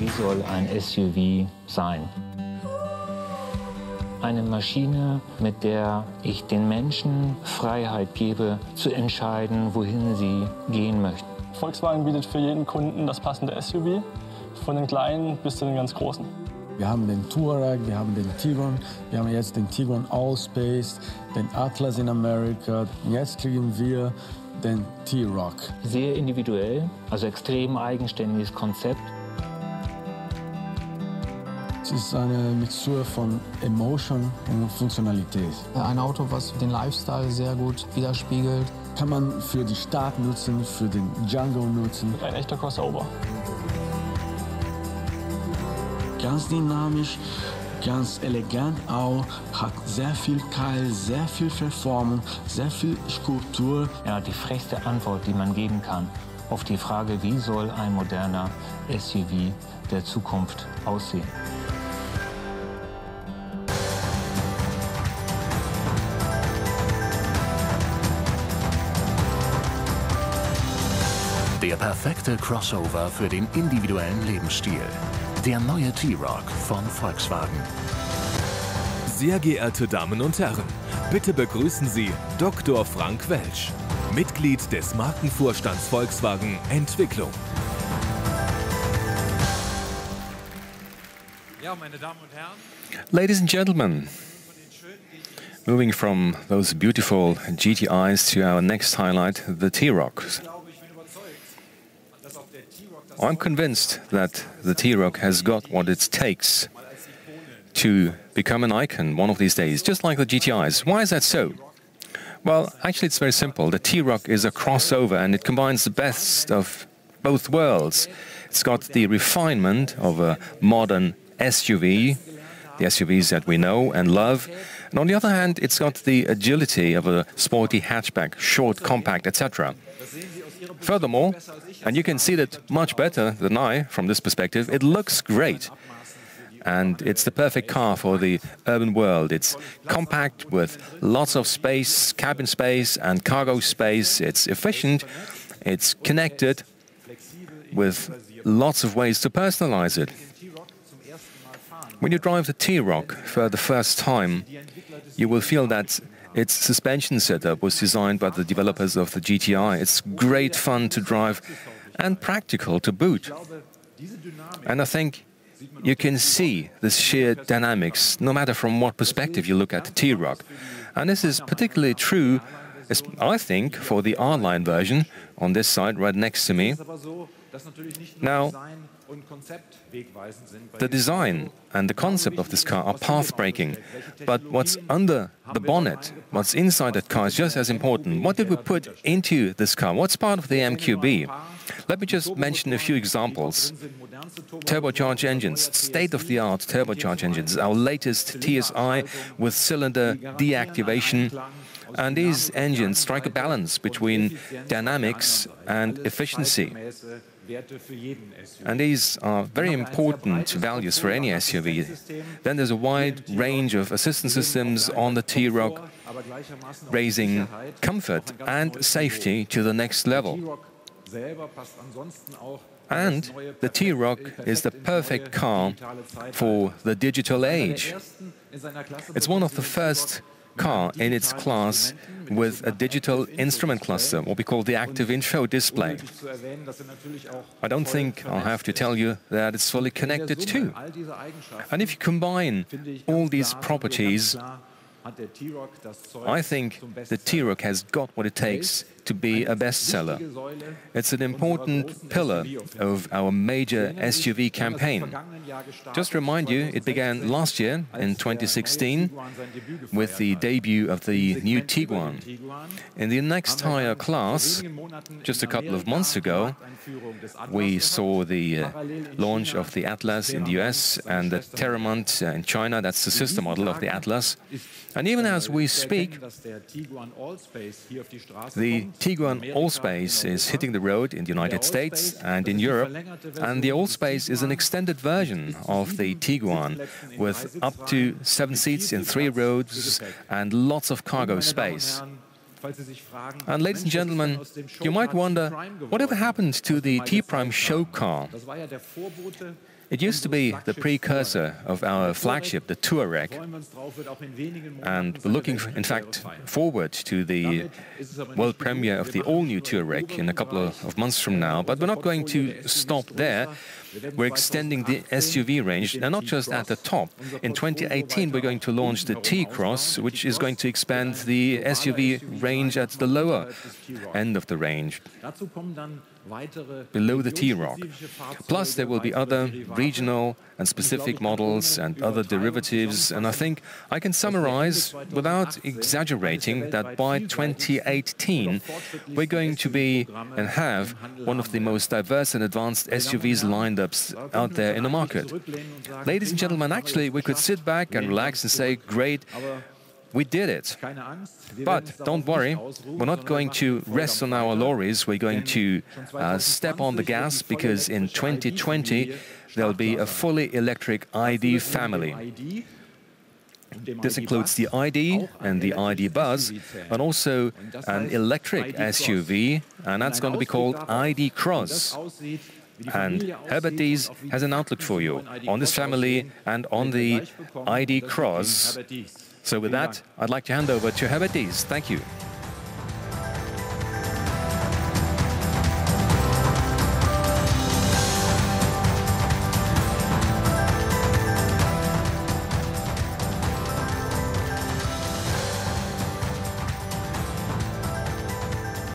wie soll ein SUV sein? Eine Maschine, mit der ich den Menschen Freiheit gebe, zu entscheiden, wohin sie gehen möchten. Volkswagen bietet für jeden Kunden das passende SUV, von den kleinen bis zu den ganz großen. Wir haben den T-Roc, wir haben den Tiguan, wir haben jetzt den Tiguan Allspace, den Atlas in Amerika. Jetzt kriegen wir den T-Roc. Sehr individuell, also extrem eigenständiges Konzept. Es ist eine Mixtur von Emotion und Funktionalität. Ein Auto, was den Lifestyle sehr gut widerspiegelt. Kann man für die Stadt nutzen, für den Jungle nutzen. Ein echter Crossover. Ganz dynamisch, ganz elegant auch, hat sehr viel Keil, sehr viel Performance, sehr viel Skulptur. Ja, die frechste Antwort, die man geben kann auf die Frage, wie soll ein moderner SUV der Zukunft aussehen. Der perfekte Crossover für den individuellen Lebensstil. Der neue T-Roc von Volkswagen. Sehr geehrte Damen und Herren, bitte begrüßen Sie Dr. Frank Welsch, Mitglied des Markenvorstands Volkswagen Entwicklung. Ja, meine Damen und Herren. Ladies and gentlemen, moving from those beautiful GTIs to our next highlight, the T-Roc. I'm convinced that the T-Roc has got what it takes to become an icon one of these days, just like the GTIs. Why is that so? Well, actually it's very simple. The T-Roc is a crossover and it combines the best of both worlds. It's got the refinement of a modern SUV, the SUVs that we know and love. And on the other hand, it's got the agility of a sporty hatchback, short, compact, etc. Furthermore, and you can see that much better than I from this perspective, it looks great. And it's the perfect car for the urban world. It's compact with lots of space, cabin space and cargo space. It's efficient, it's connected with lots of ways to personalize it. When you drive the T-Roc for the first time, you will feel that its suspension setup was designed by the developers of the GTI. It's great fun to drive and practical to boot. And I think you can see the sheer dynamics, no matter from what perspective you look at the T-Roc. And this is particularly true, I think, for the R-Line version on this side right next to me. Now, the design and the concept of this car are path-breaking, but what's under the bonnet, what's inside that car is just as important. What did we put into this car? What's part of the MQB? Let me just mention a few examples. Turbocharged engines, state-of-the-art turbocharged engines, our latest TSI with cylinder deactivation. And these engines strike a balance between dynamics and efficiency. And these are very important values for any SUV. Then there's a wide range of assistance systems on the T-Roc, raising comfort and safety to the next level. And the T-Roc is the perfect car for the digital age. It's one of the first car in its class with a digital instrument cluster, what we call the active info display. I don't think I'll have to tell you that it's fully connected too. And if you combine all these properties, I think the T-Roc has got what it takes to be a bestseller. It's an important pillar of our major SUV campaign. Just to remind you, it began last year in 2016 with the debut of the new Tiguan. In the next higher class, just a couple of months ago, we saw the launch of the Atlas in the US and the Terramont in China. That's the sister model of the Atlas. And even as we speak, the Tiguan Allspace is hitting the road in the United States and in Europe, and the Allspace is an extended version of the Tiguan with up to 7 seats in 3 rows and lots of cargo space. And ladies and gentlemen, you might wonder, whatever happened to the T-Prime show car? It used to be the precursor of our flagship, the T-Roc, and we're looking, in fact, forward to the world premiere of the all-new T-Roc in a couple of months from now. But we're not going to stop there. We're extending the SUV range, and not just at the top. In 2018, we're going to launch the T-Cross, which is going to expand the SUV range at the lower end of the range, below the T-Roc. Plus, there will be other regional and specific models and other derivatives, and I think I can summarize, without exaggerating, that by 2018 we're going to be and have one of the most diverse and advanced SUVs lined up out there in the market. Ladies and gentlemen, actually we could sit back and relax and say, great, we did it. But don't worry, we're not going to rest on our laurels. We're going to step on the gas, because in 2020 there'll be a fully electric ID family. This includes the ID and the ID Buzz, but also an electric SUV, and that's going to be called ID Cross. And Herbert Diess has an outlook for you on this family and on the ID Cross. So with that, I'd like to hand over to Herbert Diess. Thank you.